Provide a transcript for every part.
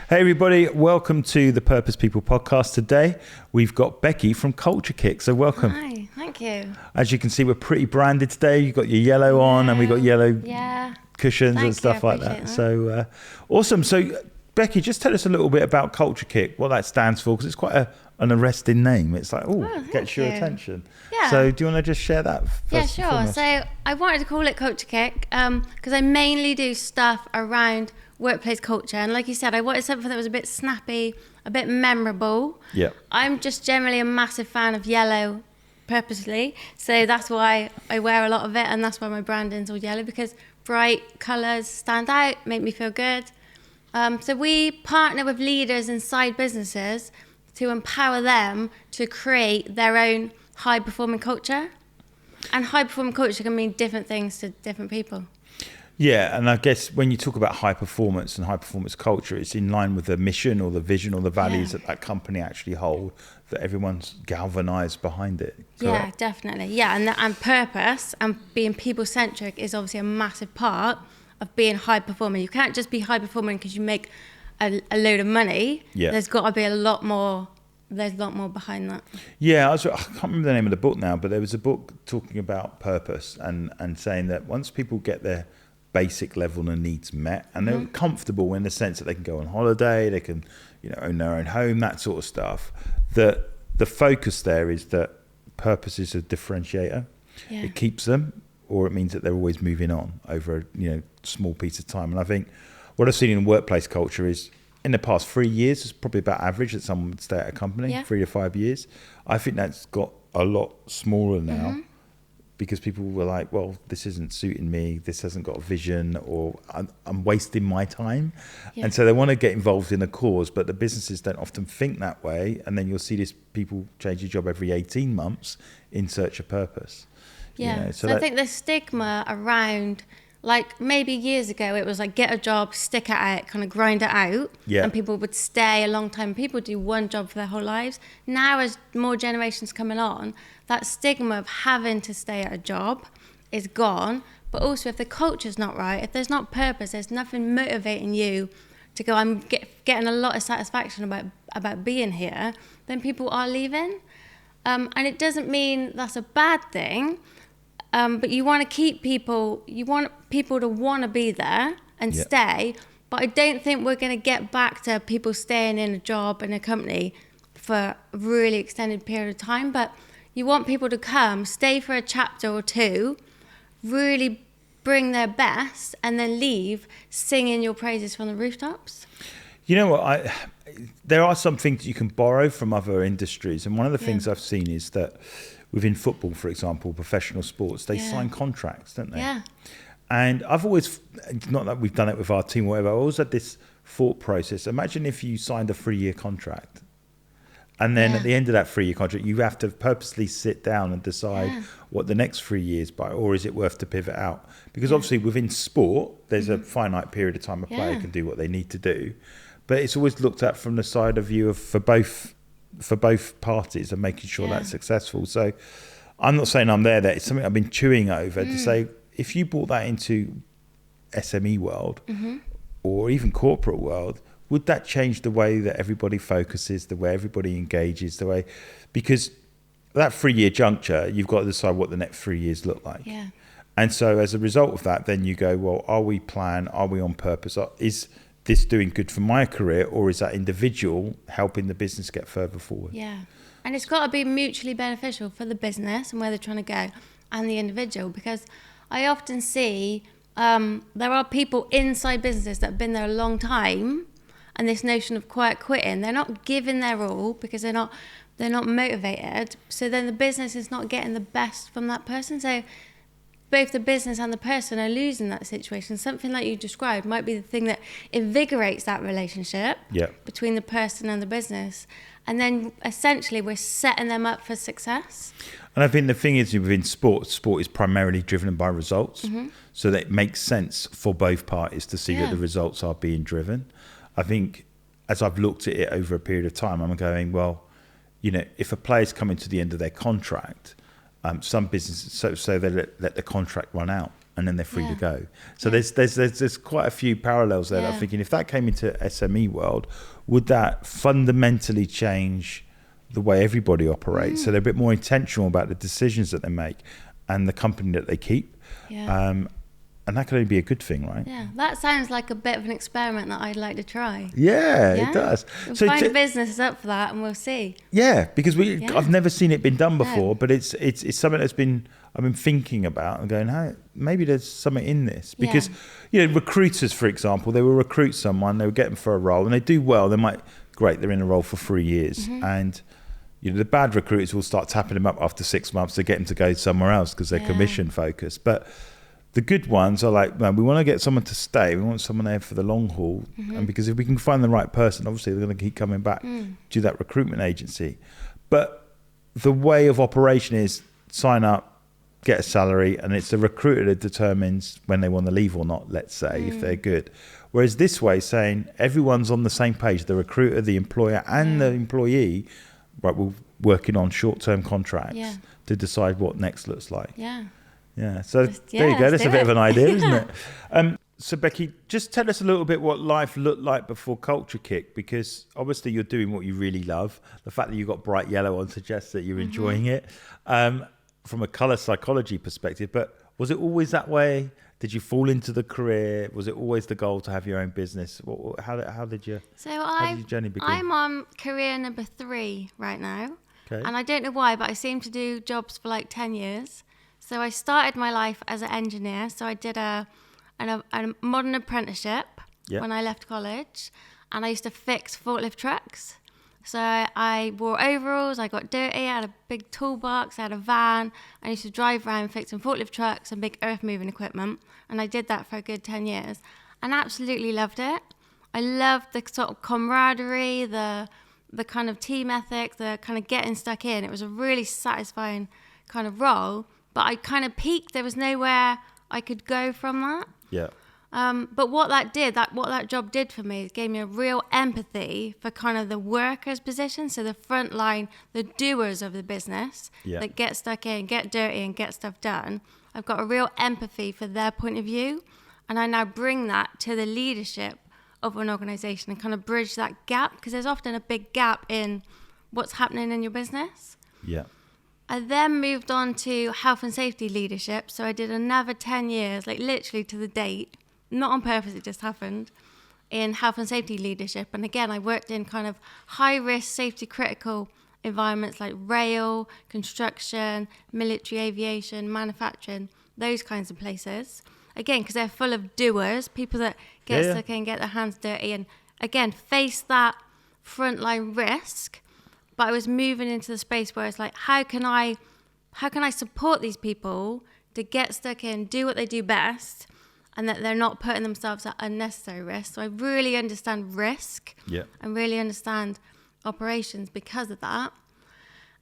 Hey everybody, welcome to the Purpose People podcast. Today we've got Becky from Culture Kick, so welcome. Hi, thank you. As you can see, we're pretty branded today. You've got your yellow on and we've got yellow cushions and stuff like that. So awesome. So Becky, just tell us a little bit about Culture Kick, what that stands for, because it's quite an arresting name. It's like, gets your attention. Yeah. So do you want to just share that first? Yeah, sure. So I wanted to call it Culture Kick because I mainly do stuff around workplace culture. And like you said, I wanted something that was a bit snappy, a bit memorable. Yeah. I'm just generally a massive fan of yellow purposely. So that's why I wear a lot of it. And that's why my branding's all yellow, because bright colours stand out, make me feel good. So we partner with leaders inside businesses to empower them to create their own high-performing culture. And high-performing culture can mean different things to different people. Yeah, and I guess when you talk about high performance and high performance culture, it's in line with the mission or the vision or the values that company actually hold, that everyone's galvanized behind it. Correct? Yeah, definitely. Yeah, and purpose and being people-centric is obviously a massive part of being high performing. You can't just be high performing because you make a load of money. Yeah. There's got to be a lot more. There's a lot more behind that. Yeah, I can't remember the name of the book now, but there was a book talking about purpose and saying that once people get their basic level of needs met and they're comfortable in the sense that they can go on holiday, they can, own their own home, that sort of stuff, that the focus there is that purpose is a differentiator. Yeah. It keeps them, or it means that they're always moving on over a small piece of time. And I think what I've seen in workplace culture is in the past 3 years, it's probably about average that someone would stay at a company, 3 to 5 years. I think that's got a lot smaller now because people were like, well, this isn't suiting me, this hasn't got a vision, or I'm wasting my time. Yeah. And so they want to get involved in a cause, but the businesses don't often think that way. And then you'll see this people change your job every 18 months in search of purpose. Yeah, so I think the stigma around, like maybe years ago, it was like get a job, stick it out, kind of grind it out, and people would stay a long time. People do one job for their whole lives. Now, as more generations coming on, that stigma of having to stay at a job is gone. But also, if the culture's not right, if there's not purpose, there's nothing motivating you to go, I'm getting a lot of satisfaction about being here, then people are leaving. And it doesn't mean that's a bad thing. But you want to keep people, you want people to want to be there and stay. But I don't think we're going to get back to people staying in a job in a company for a really extended period of time. But you want people to come, stay for a chapter or two, really bring their best, and then leave singing your praises from the rooftops. You know what? There are some things you can borrow from other industries. And one of the things I've seen is that within football, for example, professional sports, they sign contracts, don't they? Yeah. And I've always, not that we've done it with our team or whatever, I always had this thought process. Imagine if you signed a 3-year contract. And then at the end of that 3-year contract, you have to purposely sit down and decide what the next 3 years by, or is it worth to pivot out? Because obviously within sport, there's a finite period of time a player can do what they need to do. But it's always looked at from the side of view of for both parties and making sure that's successful. So I'm not saying I'm there. That it's something I've been chewing over to say, if you brought that into SME world or even corporate world, would that change the way that everybody focuses, the way everybody engages, the way, because that 3-year juncture, you've got to decide what the next 3 years look like. Yeah. And so as a result of that, then you go, well, are we planned? Are we on purpose? Is this doing good for my career, or is that individual helping the business get further forward? Yeah. And it's got to be mutually beneficial for the business and where they're trying to go and the individual, because I often see there are people inside businesses that have been there a long time, and this notion of quiet quitting, they're not giving their all because they're not motivated. So then the business is not getting the best from that person. So both the business and the person are losing that situation. Something like you described might be the thing that invigorates that relationship between the person and the business. And then essentially we're setting them up for success. And I think the thing is within sport is primarily driven by results. So that it makes sense for both parties to see that the results are being driven. I think as I've looked at it over a period of time, I'm going, well, if a player's coming to the end of their contract, some businesses, so they let the contract run out. and then they're free to go. So there's quite a few parallels there that I'm thinking, if that came into SME world, would that fundamentally change the way everybody operates? So they're a bit more intentional about the decisions that they make and the company that they keep. And that could only be a good thing, right? Yeah, that sounds like a bit of an experiment that I'd like to try. Yeah, it does. We'll find a business up for that and we'll see. Yeah, because I've never seen it been done before, but it's something I've been thinking about and going, maybe there's something in this. Because, recruiters, for example, they will recruit someone, they will get them for a role and they do well. They're in a role for 3 years. And, the bad recruiters will start tapping them up after 6 months to get them to go somewhere else because they're commission focused. But the good ones are like, no, we want to get someone to stay. We want someone there for the long haul. And because if we can find the right person, obviously they're going to keep coming back to that recruitment agency. But the way of operation is sign up, get a salary, and it's the recruiter that determines when they want to leave or not, let's say, if they're good. Whereas this way, saying everyone's on the same page, the recruiter, the employer, and the employee, right, we're working on short-term contracts to decide what next looks like. Yeah, so there you go. That's a bit of an idea, isn't it? So Becky, just tell us a little bit what life looked like before Culture Kick, because obviously you're doing what you really love. The fact that you've got bright yellow on suggests that you're enjoying it from a colour psychology perspective. But was it always that way? Did you fall into the career? Was it always the goal to have your own business? How did your journey begin? I'm on career number 3 right now. Okay. And I don't know why, but I seem to do jobs for like 10 years. So I started my life as an engineer. So I did a modern apprenticeship when I left college. And I used to fix forklift trucks. So I wore overalls, I got dirty, I had a big toolbox, I had a van. I used to drive around fixing forklift trucks and big earth moving equipment. And I did that for a good 10 years. And absolutely loved it. I loved the sort of camaraderie, the kind of team ethic, the kind of getting stuck in. It was a really satisfying kind of role. But I kind of peaked. There was nowhere I could go from that. Yeah. But what that job did for me, it gave me a real empathy for kind of the workers' position. So the front line, the doers of the business that get stuck in, get dirty and get stuff done. I've got a real empathy for their point of view. And I now bring that to the leadership of an organization and kind of bridge that gap, because there's often a big gap in what's happening in your business. Yeah. I then moved on to health and safety leadership. So I did another 10 years, like literally to the date, not on purpose, it just happened, in health and safety leadership. And again, I worked in kind of high risk, safety critical environments like rail, construction, military aviation, manufacturing, those kinds of places. Again, because they're full of doers, people that get stuck in, get their hands dirty, and again, face that frontline risk. But I was moving into the space where it's like, how can I support these people to get stuck in, do what they do best, and that they're not putting themselves at unnecessary risk. So I really understand risk and really understand operations because of that.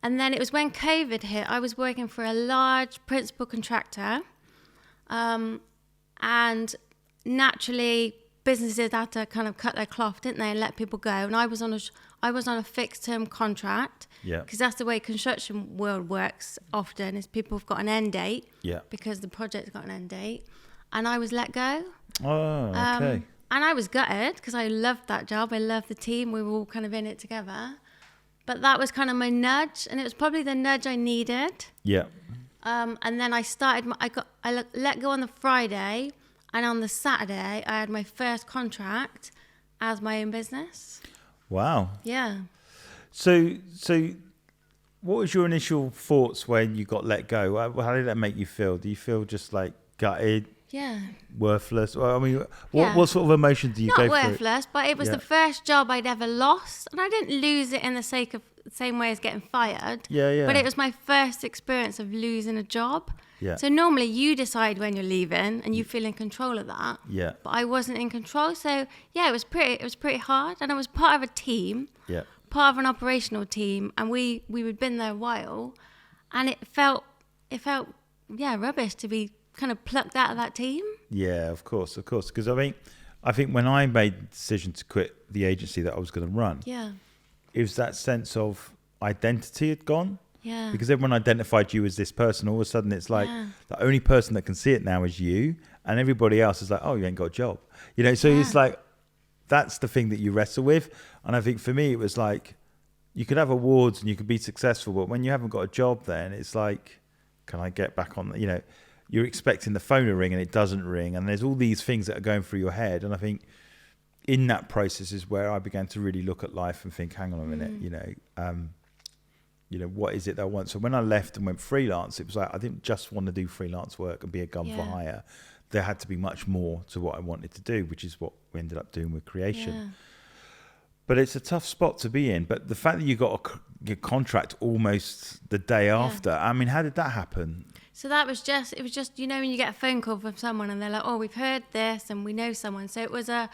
And then it was when COVID hit, I was working for a large principal contractor, and naturally businesses had to kind of cut their cloth, didn't they, and let people go. And I was on a fixed term contract, because that's the way construction world works often, is people have got an end date because the project's got an end date. And I was let go. Oh, okay. And I was gutted because I loved that job. I loved the team. We were all kind of in it together. But that was kind of my nudge, and it was probably the nudge I needed. Yeah. And then I let go on the Friday, and on the Saturday I had my first contract as my own business. Wow. Yeah. So what was your initial thoughts when you got let go? How did that make you feel? Do you feel just like gutted? Yeah. Worthless? Well, I mean, what sort of emotions do you go through? Not worthless, but it was the first job I'd ever lost. And I didn't lose it in the same way as getting fired. Yeah. But it was my first experience of losing a job. Yeah. So normally you decide when you're leaving and you feel in control of that. Yeah. But I wasn't in control. So yeah, it was pretty hard. And I was part of a team. Yeah. Part of an operational team. And we had been there a while. And it felt rubbish to be kind of plucked out of that team. Yeah, of course. Because I think when I made the decision to quit the agency that I was going to run, it was that sense of identity had gone. Yeah. Because everyone identified you as this person. All of a sudden, it's like the only person that can see it now is you, and everybody else is like, oh, you ain't got a job. You know, so it's like, that's the thing that you wrestle with. And I think for me, it was like, you could have awards and you could be successful, but when you haven't got a job, then it's like, can I get back on? You know, you're expecting the phone to ring and it doesn't ring. And there's all these things that are going through your head. And I think in that process is where I began to really look at life and think, hang on a minute, what is it that I want? So when I left and went freelance, it was like, I didn't just want to do freelance work and be a gun for hire. There had to be much more to what I wanted to do, which is what we ended up doing with creation. Yeah. But it's a tough spot to be in. But the fact that you got your contract almost the day after, I mean, how did that happen? So it was just, when you get a phone call from someone and they're like, oh, we've heard this and we know someone. So it was a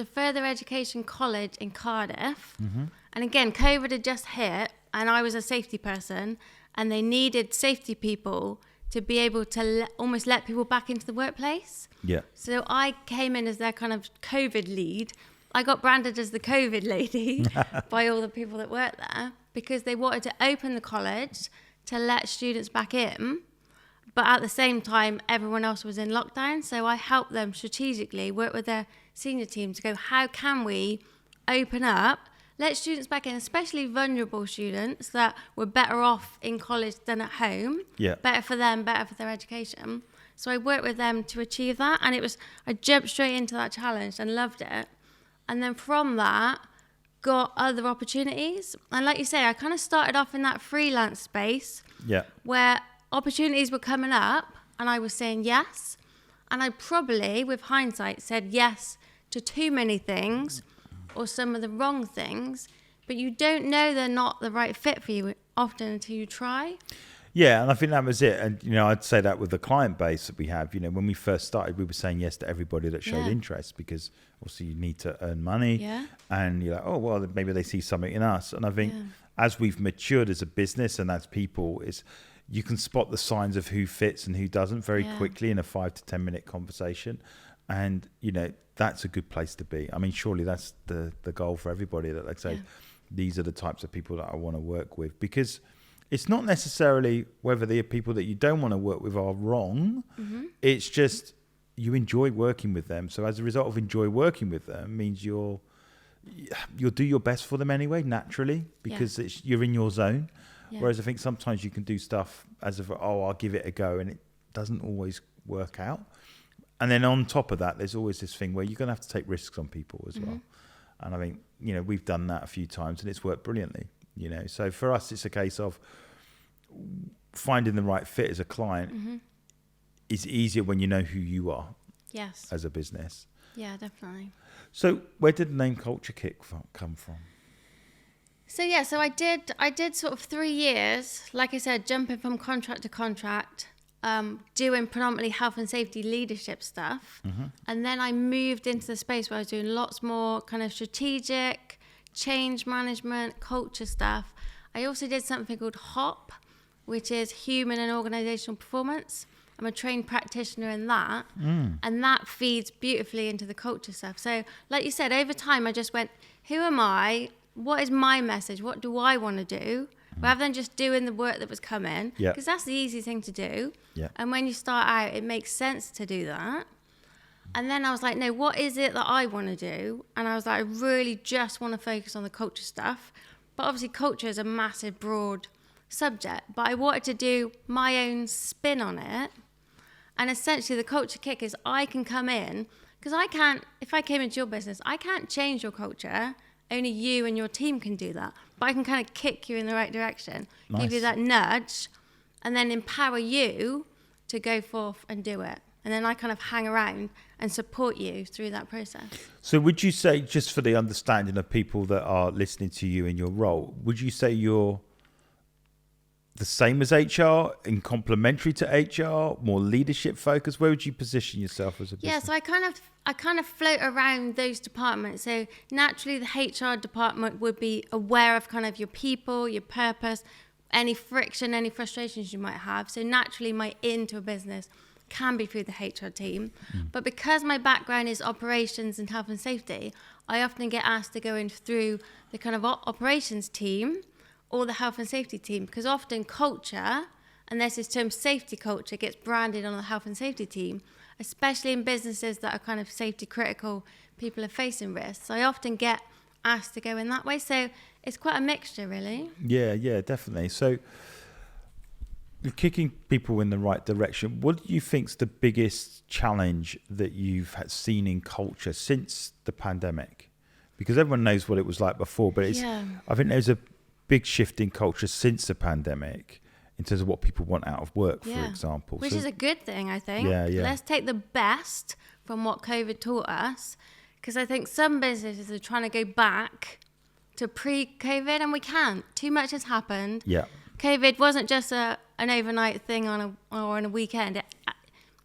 further education college in Cardiff. Mm-hmm. And again, COVID had just hit and I was a safety person and they needed safety people to be able to almost let people back into the workplace. Yeah. So I came in as their kind of COVID lead. I got branded as the COVID lady by all the people that worked there because they wanted to open the college to let students back in. But at the same time, everyone else was in lockdown. So I helped them strategically work with their senior team to go, how can we open up, let students back in, especially vulnerable students that were better off in college than at home. Yeah. Better for them, better for their education. So I worked with them to achieve that. And I jumped straight into that challenge and loved it. And then from that, got other opportunities. And like you say, I kind of started off in that freelance space where opportunities were coming up and I was saying yes. And I probably, with hindsight, said yes to too many things or some of the wrong things, but you don't know they're not the right fit for you often until you try. Yeah, and I think that was it. And, I'd say that with the client base that we have, when we first started, we were saying yes to everybody that showed interest because obviously you need to earn money. Yeah. And you're like, oh, well, maybe they see something in us. And I think as we've matured as a business and as people, you can spot the signs of who fits and who doesn't very quickly in a 5 to 10 minute conversation. And, that's a good place to be. I mean, surely that's the goal for everybody that they say, these are the types of people that I want to work with, because it's not necessarily whether the people that you don't want to work with are wrong. Mm-hmm. It's just you enjoy working with them. So as a result of enjoy working with them means you'll do your best for them anyway, naturally, because you're in your zone. Yeah. Whereas I think sometimes you can do stuff as if, I'll give it a go, and it doesn't always work out. And then on top of that, there's always this thing where you're going to have to take risks on people as well. And I think, we've done that a few times and it's worked brilliantly, So for us, it's a case of finding the right fit as a client is easier when you know who you are as a business. Yeah, definitely. So where did the name Culture Kick come from? So I did sort of 3 years, like I said, jumping from contract to contract, doing predominantly health and safety leadership stuff. Mm-hmm. And then I moved into the space where I was doing lots more kind of strategic, change management, culture stuff. I also did something called HOP, which is Human and Organizational Performance. I'm a trained practitioner in that. And that feeds beautifully into the culture stuff. So like you said, over time, I just went, who am I? What is my message? What do I want to do? Rather than just doing the work that was coming, because that's the easy thing to do. Yeah. And when you start out, it makes sense to do that. And then I was like, no, what is it that I want to do? And I was like, I really just want to focus on the culture stuff. But obviously culture is a massive, broad subject. But I wanted to do my own spin on it. And essentially the culture kick is I can come in, because if I came into your business, I can't change your culture. Only you and your team can do that. But I can kind of kick you in the right direction, give you that nudge, and then empower you to go forth and do it. And then I kind of hang around and support you through that process. So would you say, just for the understanding of people that are listening to you in your role, would you say you're the same as HR, in complementary to HR, more leadership focused? Where would you position yourself as a business? Yeah, so I kind of float around those departments. So naturally the HR department would be aware of kind of your people, your purpose, any friction, any frustrations you might have. So naturally my into a business can be through the HR team. But because my background is operations and health and safety, I often get asked to go in through the kind of operations team or the health and safety team, because often culture, and there's this term safety culture, gets branded on the health and safety team, especially in businesses that are kind of safety critical, people are facing risks. So I often get asked to go in that way. So it's quite a mixture, really. Yeah, definitely. So you're kicking people in the right direction. What do you think's the biggest challenge that you've seen in culture since the pandemic? Because everyone knows what it was like before, but I think there's a big shift in culture since the pandemic in terms of what people want out of work, for example. Which is a good thing, I think. Yeah. Let's take the best from what COVID taught us, because I think some businesses are trying to go back to pre-COVID, and we can't. Too much has happened. Yeah. COVID wasn't just an overnight thing on a weekend. It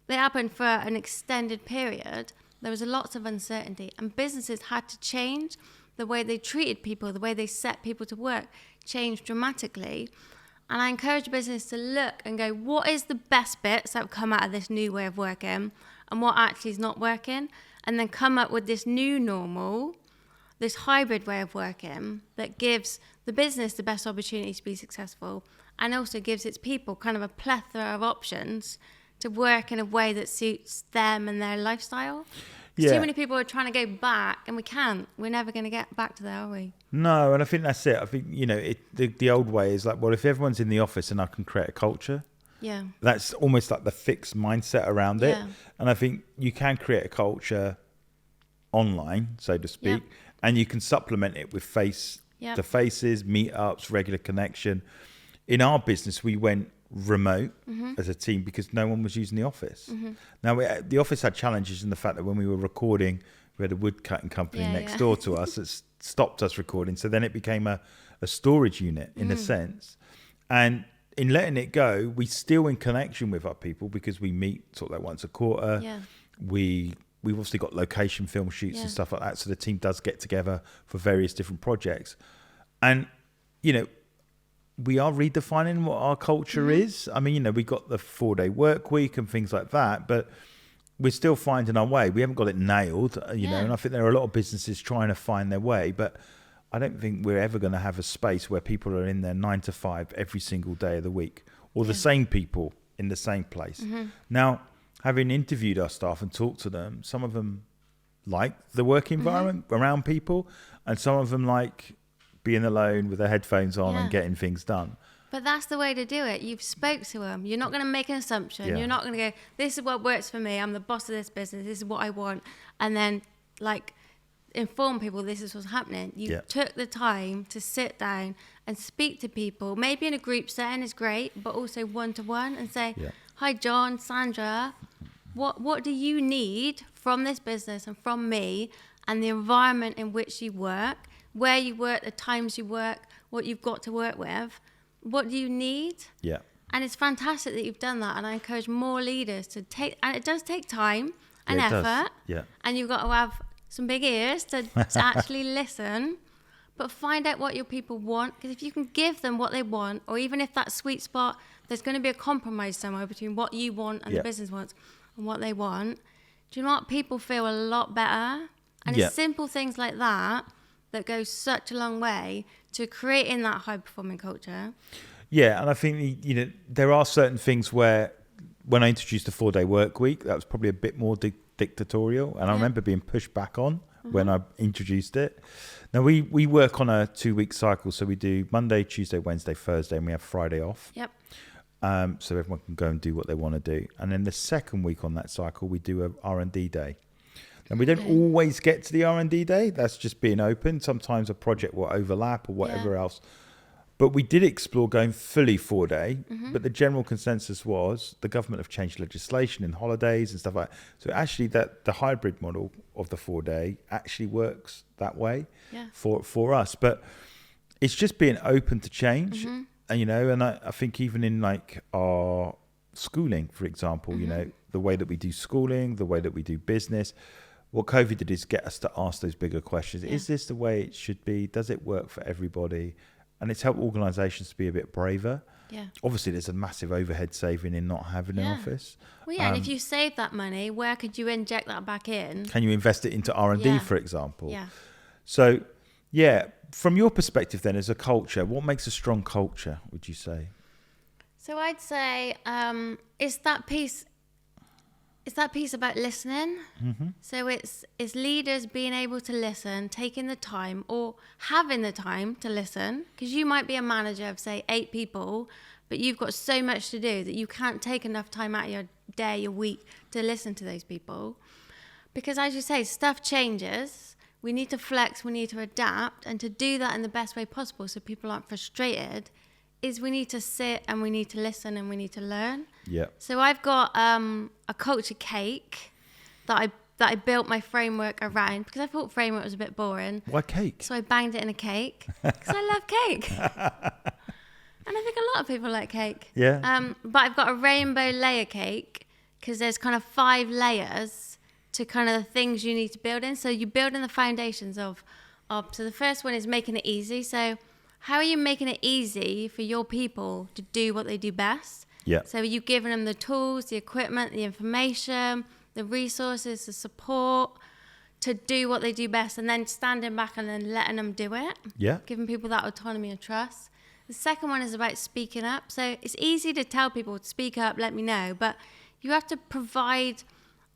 happened for an extended period. There was lots of uncertainty, and businesses had to change the way they treated people, the way they set people to work, changed dramatically. And I encourage business to look and go, what is the best bits that have come out of this new way of working and what actually is not working? And then come up with this new normal, this hybrid way of working that gives the business the best opportunity to be successful and also gives its people kind of a plethora of options to work in a way that suits them and their lifestyle. Yeah. Too many people are trying to go back, and we can't. We're never going to get back to there, are we? No, and I think that's it. I think, the old way is like, well, if everyone's in the office and I can create a culture, that's almost like the fixed mindset around it. And I think you can create a culture online, so to speak, and you can supplement it with face-to-faces, meetups, regular connection. In our business, we went remote as a team because no one was using the office. Now, the office had challenges in the fact that when we were recording, we had a wood cutting company next door to us that stopped us recording. So then it became a storage unit in a sense. And in letting it go, we still in connection with our people because we meet sort of like once a quarter. We've obviously got location film shoots and stuff like that. So the team does get together for various different projects. And, we are redefining what our culture is. I mean, we got the 4-day work week and things like that, but we're still finding our way. We haven't got it nailed, and I think there are a lot of businesses trying to find their way, but I don't think we're ever going to have a space where people are in there 9 to 5 every single day of the week, or the same people in the same place. Now, having interviewed our staff and talked to them, some of them like the work environment around people, and some of them like being alone with their headphones on and getting things done. But that's the way to do it. You've spoke to them. You're not going to make an assumption. You're not going to go, this is what works for me. I'm the boss of this business. This is what I want. And then inform people this is what's happening. You took the time to sit down and speak to people. Maybe in a group setting is great, but also one-to-one and say, hi, John, Sandra, what do you need from this business and from me and the environment in which you work, where you work, the times you work, what you've got to work with. What do you need? Yeah. And it's fantastic that you've done that. And I encourage more leaders to take, and it does take time and effort. Yeah. And you've got to have some big ears to actually listen, but find out what your people want. Because if you can give them what they want, or even if that sweet spot, there's going to be a compromise somewhere between what you want and the business wants and what they want. Do you know what? People feel a lot better. And it's simple things like that go such a long way to creating that high-performing culture. Yeah, and I think, there are certain things where when I introduced the 4-day work week, that was probably a bit more dictatorial. And I remember being pushed back on when I introduced it. Now, we work on a 2-week cycle. So we do Monday, Tuesday, Wednesday, Thursday, and we have Friday off. Yep. So everyone can go and do what they want to do. And then the second week on that cycle, we do a R&D day. And we don't always get to the R&D day. That's just being open. Sometimes a project will overlap or whatever else. But we did explore going fully 4-day. But the general consensus was the government have changed legislation in holidays and stuff like that. So actually the hybrid model of the 4-day actually works that way for us. But it's just being open to change. And, and I think even in our schooling, for example, the way that we do schooling, the way that we do business, what COVID did is get us to ask those bigger questions. Is this the way it should be? Does it work for everybody? And it's helped organisations to be a bit braver. Yeah. Obviously, there's a massive overhead saving in not having an office. Well, and if you save that money, where could you inject that back in? Can you invest it into R&D, for example? Yeah. So, From your perspective then, as a culture, what makes a strong culture, would you say? So I'd say it's that piece about listening. Mm-hmm. So it's leaders being able to listen, taking the time or having the time to listen, because you might be a manager of, say, 8 people, but you've got so much to do that you can't take enough time out of your day, your week to listen to those people. Because as you say, stuff changes. We need to flex, we need to adapt, and to do that in the best way possible so people aren't frustrated is we need to sit and we need to listen and we need to learn. Yeah. So I've got a culture cake that I built my framework around, because I thought framework was a bit boring. Why cake? So I banged it in a cake because I love cake. And I think a lot of people like cake. Yeah. But I've got a rainbow layer cake because there's kind of 5 layers to kind of the things you need to build in. So you build in the foundations of so the first one is making it easy. So how are you making it easy for your people to do what they do best? Yeah. So are you giving them the tools, the equipment, the information, the resources, the support to do what they do best, and then standing back and then letting them do it? Yeah. Giving people that autonomy and trust. The second one is about speaking up. So it's easy to tell people to speak up, let me know, but you have to provide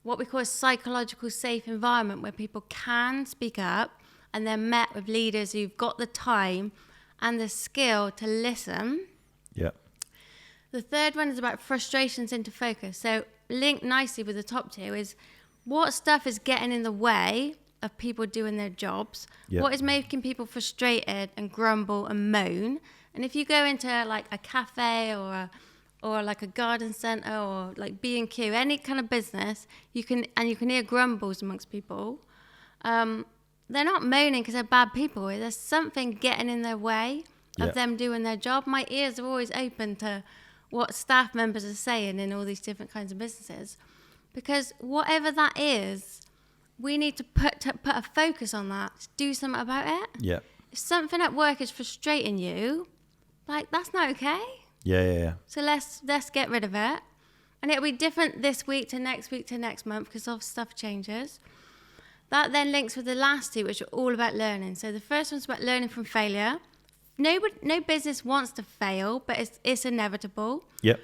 what we call a psychological safe environment where people can speak up, and they're met with leaders who've got the time and the skill to listen. Yeah. The third one is about frustrations into focus. So linked nicely with the top 2 is what stuff is getting in the way of people doing their jobs. Yeah. What is making people frustrated and grumble and moan? And if you go into like a cafe or like a garden centre or like B&Q, any kind of business, you can hear grumbles amongst people. They're not moaning because they're bad people. There's something getting in their way of them doing their job. My ears are always open to what staff members are saying in all these different kinds of businesses, because whatever that is, we need to put a focus on that, do something about it. Yeah. If something at work is frustrating you, like, that's not okay. Yeah. So let's get rid of it. And it'll be different this week to next month because of stuff changes. That then links with the last 2, which are all about learning. So the first one's about learning from failure. No business wants to fail, but it's inevitable. Yep.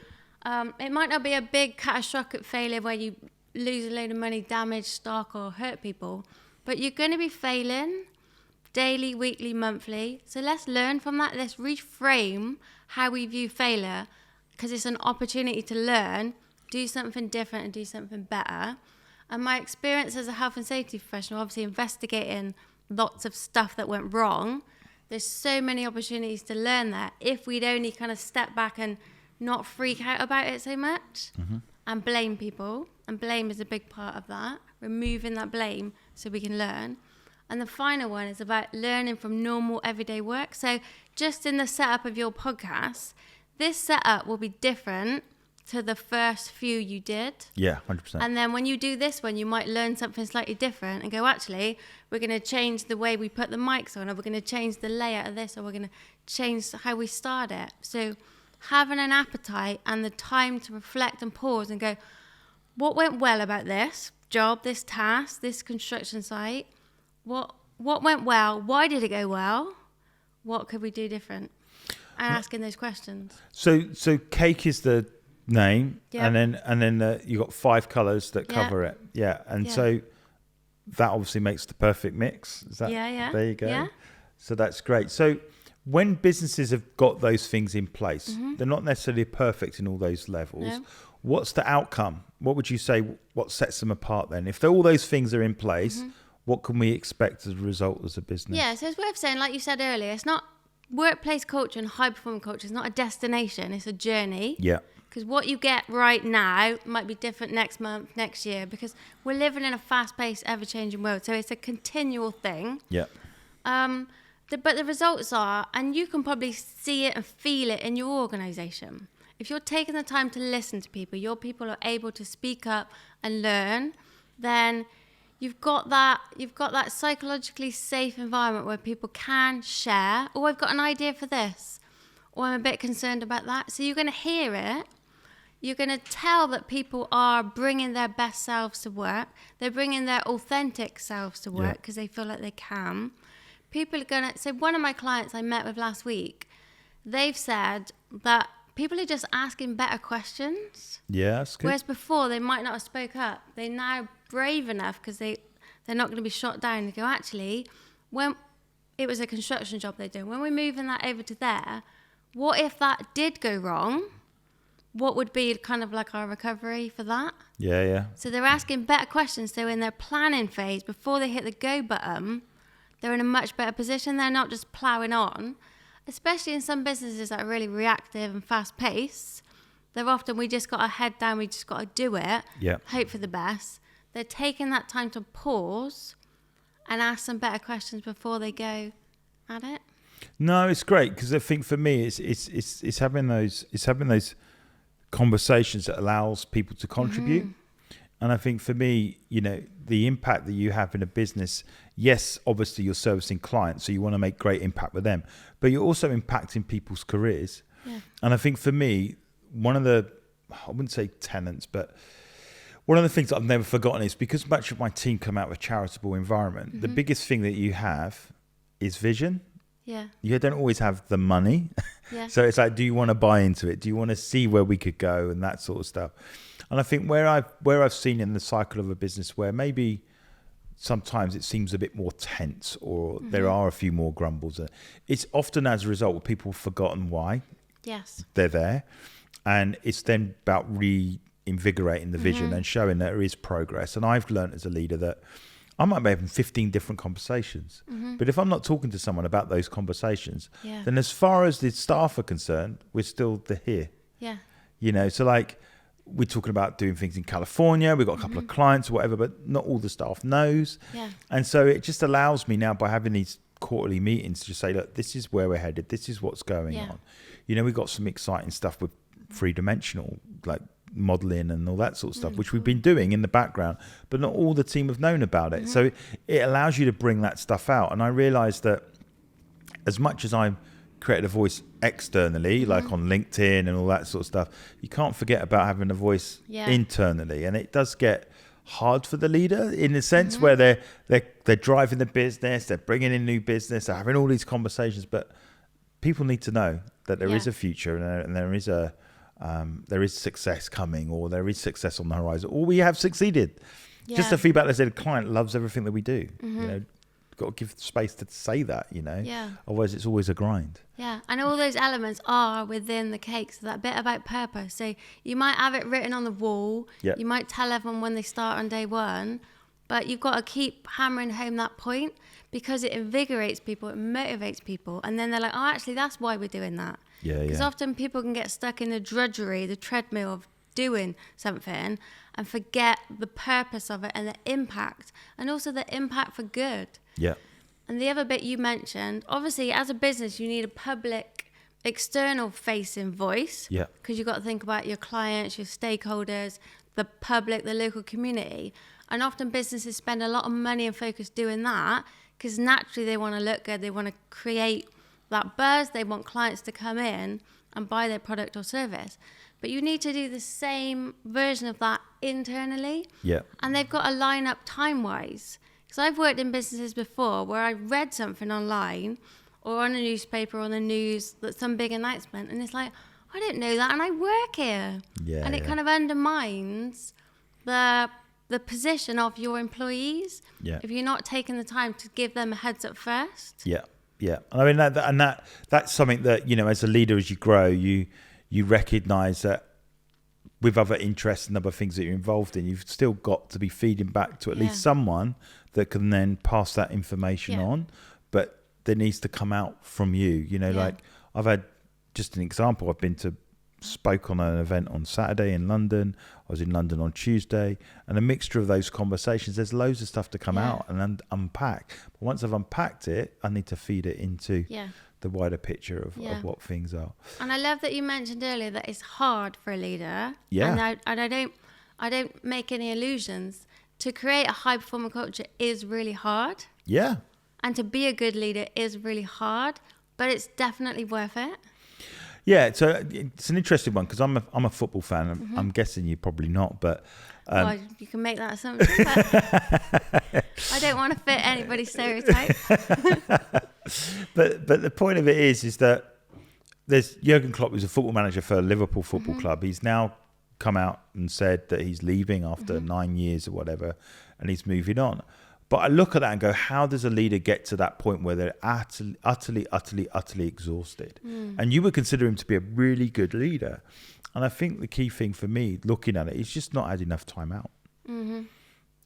It might not be a big catastrophic failure where you lose a load of money, damage stock, or hurt people, but you're going to be failing daily, weekly, monthly. So let's learn from that. Let's reframe how we view failure, because it's an opportunity to learn, do something different and do something better. And my experience as a health and safety professional, obviously investigating lots of stuff that went wrong, there's so many opportunities to learn that if we'd only kind of step back and not freak out about it so much and blame people. And blame is a big part of that, removing that blame so we can learn. And the final one is about learning from normal everyday work. So just in the setup of your podcast, this setup will be different to the first few you did. Yeah, 100%. And then when you do this one, you might learn something slightly different and go, actually, we're going to change the way we put the mics on, or we're going to change the layout of this, or we're going to change how we start it. So having an appetite and the time to reflect and pause and go, what went well about this job, this task, this construction site? What went well? Why did it go well? What could we do different? And asking those questions. So cake is the name, and then you got 5 colours that cover it. Yeah, and so that obviously makes the perfect mix. Is that? Yeah. There you go. Yeah. So that's great. So when businesses have got those things in place, they're not necessarily perfect in all those levels. No. What's the outcome? What would you say? What sets them apart then? If all those things are in place, what can we expect as a result as a business? Yeah, so it's worth saying, like you said earlier, it's not workplace culture and high performing culture is not a destination, it's a journey. Yeah. Because what you get right now might be different next month, next year, because we're living in a fast-paced, ever-changing world. So it's a continual thing. Yeah. But the results are, and you can probably see it and feel it in your organisation. If you're taking the time to listen to people, your people are able to speak up and learn, then you've got that psychologically safe environment where people can share, oh, I've got an idea for this, or I'm a bit concerned about that. So you're going to hear it. You're going to tell that people are bringing their best selves to work. They're bringing their authentic selves to work because they feel like they can. people are going to... So one of my clients I met with last week, they've said that people are just asking better questions. Yeah, that's good. Whereas before, they might not have spoke up. They're now brave enough because they're not going to be shot down. They go, actually, when it was a construction job they're doing, when we're moving that over to there, what if that did go wrong? What would be kind of like our recovery for that? Yeah, yeah. So they're asking better questions. So in their planning phase, before they hit the go button, they're in a much better position. They're not just ploughing on, especially in some businesses that are really reactive and fast paced. They're often, we just got our head down, we just got to do it, hope for the best. They're taking that time to pause and ask some better questions before they go at it. No, it's great because I think for me, it's having those conversations that allows people to contribute. And I think for me, you know, the impact that you have in a business, yes, obviously you're servicing clients, so you want to make great impact with them, but you're also impacting people's careers. Yeah. And I think for me, one of the, I wouldn't say tenets, but one of the things that I've never forgotten is because much of my team come out of a charitable environment, the biggest thing that you have is vision. Yeah. You don't always have the money. Yeah. So it's like, do you want to buy into it? Do you want to see where we could go and that sort of stuff? And I think where I've seen in the cycle of a business where maybe sometimes it seems a bit more tense or there are a few more grumbles, it's often as a result of people have forgotten why they're there. And it's then about reinvigorating the vision and showing that there is progress. And I've learned as a leader that I might be having 15 different conversations, but if I'm not talking to someone about those conversations, then as far as the staff are concerned, we're still here. Yeah. You know, so like we're talking about doing things in California, we've got a couple of clients or whatever, but not all the staff knows. Yeah. And so it just allows me now by having these quarterly meetings to just say, look, this is where we're headed. This is what's going on. You know, we've got some exciting stuff with 3-dimensional, like modeling and all that sort of stuff, which we've been doing in the background, but not all the team have known about it. So it allows you to bring that stuff out. And I realized that as much as I created a voice externally, like on LinkedIn and all that sort of stuff, you can't forget about having a voice internally. And it does get hard for the leader in the sense where they're driving the business, they're bringing in new business, they're having all these conversations, but people need to know that there is a future and there is success coming, or there is success on the horizon, or we have succeeded. Just the feedback that said, the client loves everything that we do. You know, got to give space to say that, you know. Otherwise it's always a grind. And all those elements are within the cake. So that bit about purpose, so you might have it written on the wall, you might tell everyone when they start on day one, but you've got to keep hammering home that point because it invigorates people, it motivates people, and then they're like, oh, actually that's why we're doing that. Because often people can get stuck in the drudgery, the treadmill of doing something and forget the purpose of it and the impact, and also the impact for good. And the other bit you mentioned, obviously as a business you need a public, external facing voice, because you've got to think about your clients, your stakeholders, the public, the local community. And often businesses spend a lot of money and focus doing that because naturally they want to look good, they want to create that buzz, they want clients to come in and buy their product or service. But you need to do the same version of that internally. And they've got to line up time-wise. Because I've worked in businesses before where I read something online or on a newspaper or on the news, that some big announcement, and it's like, I didn't know that and I work here. And it kind of undermines the position of your employees if you're not taking the time to give them a heads up first. And I mean that's something that, you know, as a leader, as you grow, you recognize that with other interests and other things that you're involved in, you've still got to be feeding back to at least someone that can then pass that information on, but there needs to come out from you, you know. Like I've had, just an example, I've been to spoke on an event on Saturday in London. I was in London on Tuesday, and a mixture of those conversations, there's loads of stuff to come out and unpack. But once I've unpacked it, I need to feed it into the wider picture of what things are. And I love that you mentioned earlier that it's hard for a leader. And I don't make any illusions. To create a high performing culture is really hard. And to be a good leader is really hard, but it's definitely worth it. So it's an interesting one because I'm a football fan. I'm guessing you're probably not, but Well, you can make that assumption, but I don't want to fit anybody's stereotype. But the point of it is that there's Jurgen Klopp, who's a football manager for Liverpool Football Club. He's now come out and said that he's leaving after 9 years or whatever, and he's moving on. But I look at that and go, how does a leader get to that point where they're utterly exhausted? And you would consider him to be a really good leader. And I think the key thing for me, looking at it, is just not had enough time out. And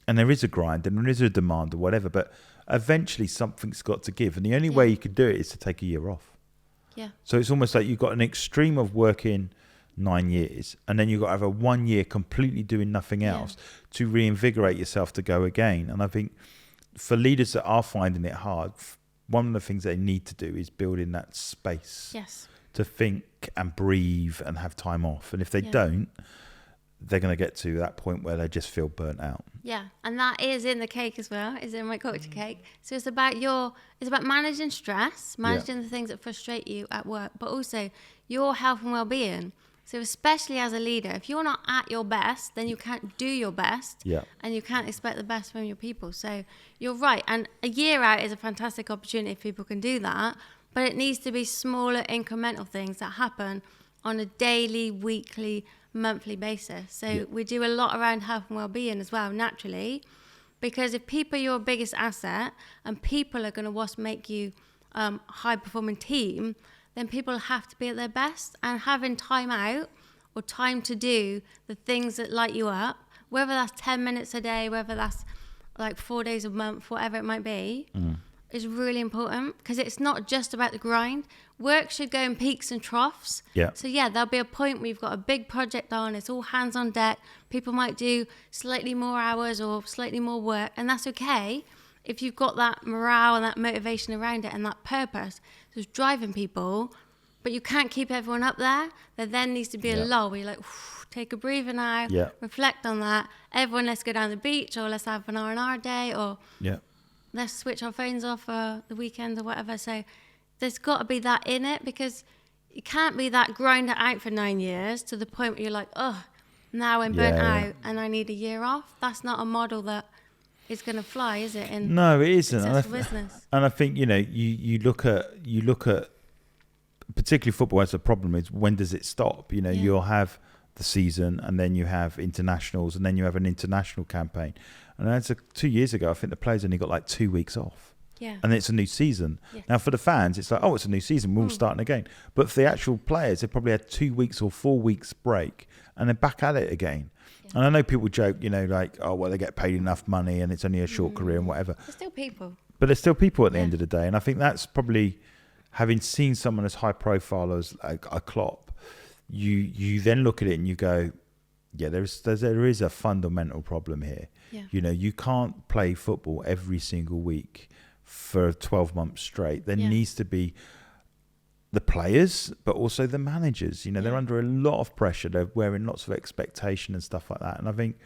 there is a grind and there is a demand or whatever, but eventually something's got to give. And the only way you could do it is to take a year off. Yeah. So it's almost like you've got an extreme of working 9 years, and then you've got to have a 1 year completely doing nothing else to reinvigorate yourself to go again. And I think for leaders that are finding it hard, one of the things they need to do is build in that space to think and breathe and have time off. And if they don't, they're going to get to that point where they just feel burnt out. Yeah, and that is in the cake as well, is in my culture cake. So it's about managing stress, managing the things that frustrate you at work, but also your health and well-being. So especially as a leader, if you're not at your best, then you can't do your best, and you can't expect the best from your people. So you're right, and a year out is a fantastic opportunity if people can do that, but it needs to be smaller incremental things that happen on a daily, weekly, monthly basis. So we do a lot around health and well-being as well, naturally, because if people are your biggest asset and people are going to make you a high-performing team, then people have to be at their best, and having time out or time to do the things that light you up, whether that's 10 minutes a day, whether that's like 4 days a month, whatever it might be, is really important, because it's not just about the grind. Work should go in peaks and troughs. So there'll be a point where you've got a big project on, it's all hands on deck. People might do slightly more hours or slightly more work, and that's okay if you've got that morale and that motivation around it and that purpose that's driving people. But you can't keep everyone up there. There then needs to be a lull where you're like, take a breather now, reflect on that. Everyone, let's go down the beach, or let's have an R&R day, or let's switch our phones off for the weekend or whatever. So there's got to be that in it, because you can't be that grind it out for 9 years to the point where you're like, now I'm burnt out and I need a year off. That's not a model that is going to fly, is it? No, it isn't. Business. And I think, you look at particularly football as a problem is, when does it stop? You'll have the season, and then you have internationals, and then you have an international campaign. And as 2 years ago, I think the players only got like 2 weeks off. And it's a new season. Now for the fans, it's like, it's a new season, we're all starting again. But for the actual players, they probably had 2 weeks or 4 weeks break, and they're back at it again. And I know people joke, like, they get paid enough money and it's only a short career and whatever. They're still people. But they're still people at the end of the day. And I think that's probably, having seen someone as high profile as a Klopp, you then look at it and you go, there is a fundamental problem here. You can't play football every single week for 12 months straight. There needs to be the players, but also the managers. They're under a lot of pressure. They're wearing lots of expectation and stuff like that. And I think,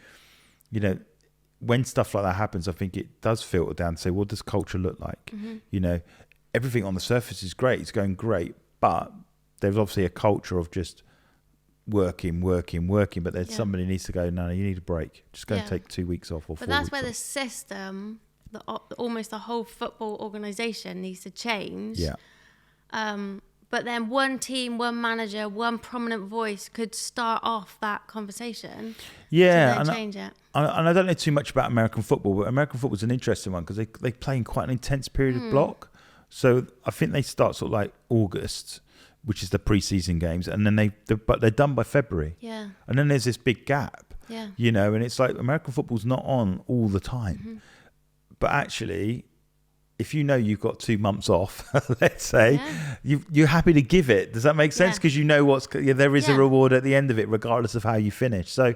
when stuff like that happens, I think it does filter down to say, what does culture look like? Everything on the surface is great. It's going great. But there's obviously a culture of just working. But there's somebody needs to go, no, you need a break. Just go and take 2 weeks off or 4 weeks off. But that's where the system, almost the whole football organisation needs to change. But then one team, one manager, one prominent voice could start off that conversation. And change it. And I don't know too much about American football, but American football is an interesting one, because they play in quite an intense period of block. So I think they start sort of like August, which is the pre-season games, and then they're done by February. And then there's this big gap. And it's like American football's not on all the time. But actually, if you've got 2 months off, let's say, you're happy to give it. Does that make sense? Because there is a reward at the end of it, regardless of how you finish. So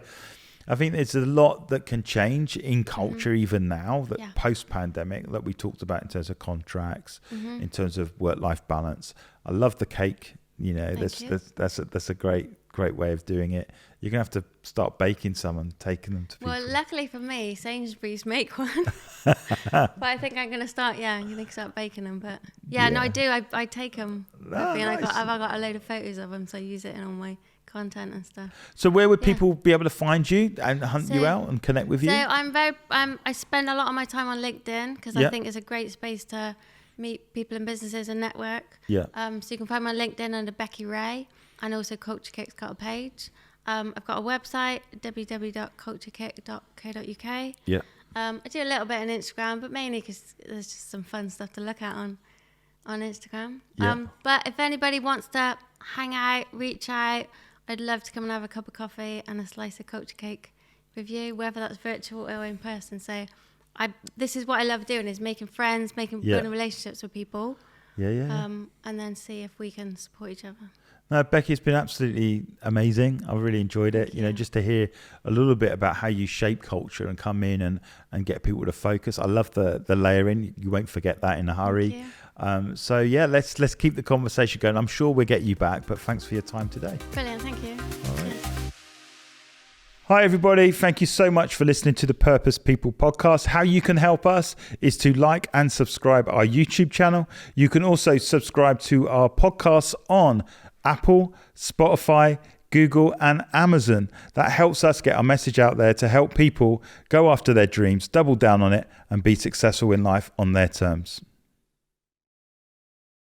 I think there's a lot that can change in culture even now, that post-pandemic, that we talked about in terms of contracts, in terms of work-life balance. I love the cake. That's a great way of doing it. You're going to have to start baking some and taking them to people. Well, luckily for me, Sainsbury's make one. But I think I'm going to start, I'm going to start baking them. But no, I do. I take them. Nice. I've got a load of photos of them, so I use it in all my content and stuff. So where would people be able to find you and hunt you out and connect with you? So I'm very, I spend a lot of my time on LinkedIn because I think it's a great space to meet people in businesses and network. Yeah. So you can find my LinkedIn under Becky Ray, and also Culture Kick's got a page. I've got a website, www.culturekick.co.uk. Yeah. I do a little bit on Instagram, but mainly because there's just some fun stuff to look at on Instagram. Yeah. But if anybody wants to hang out, reach out, I'd love to come and have a cup of coffee and a slice of culture cake with you, whether that's virtual or in person. So this is what I love doing, is making friends, building relationships with people. Yeah. And then see if we can support each other. No, Becky, it's been absolutely amazing. I've really enjoyed it. You know, just to hear a little bit about how you shape culture and come in and get people to focus. I love the layering. You won't forget that in a hurry. So yeah, let's keep the conversation going. I'm sure we'll get you back, but thanks for your time today. Brilliant, thank you. All right. Hi everybody, thank you so much for listening to the Purpose People podcast. How you can help us is to like and subscribe our YouTube channel. You can also subscribe to our podcasts on Apple, Spotify, Google and Amazon. That helps us get our message out there to help people go after their dreams, double down on it and be successful in life on their terms.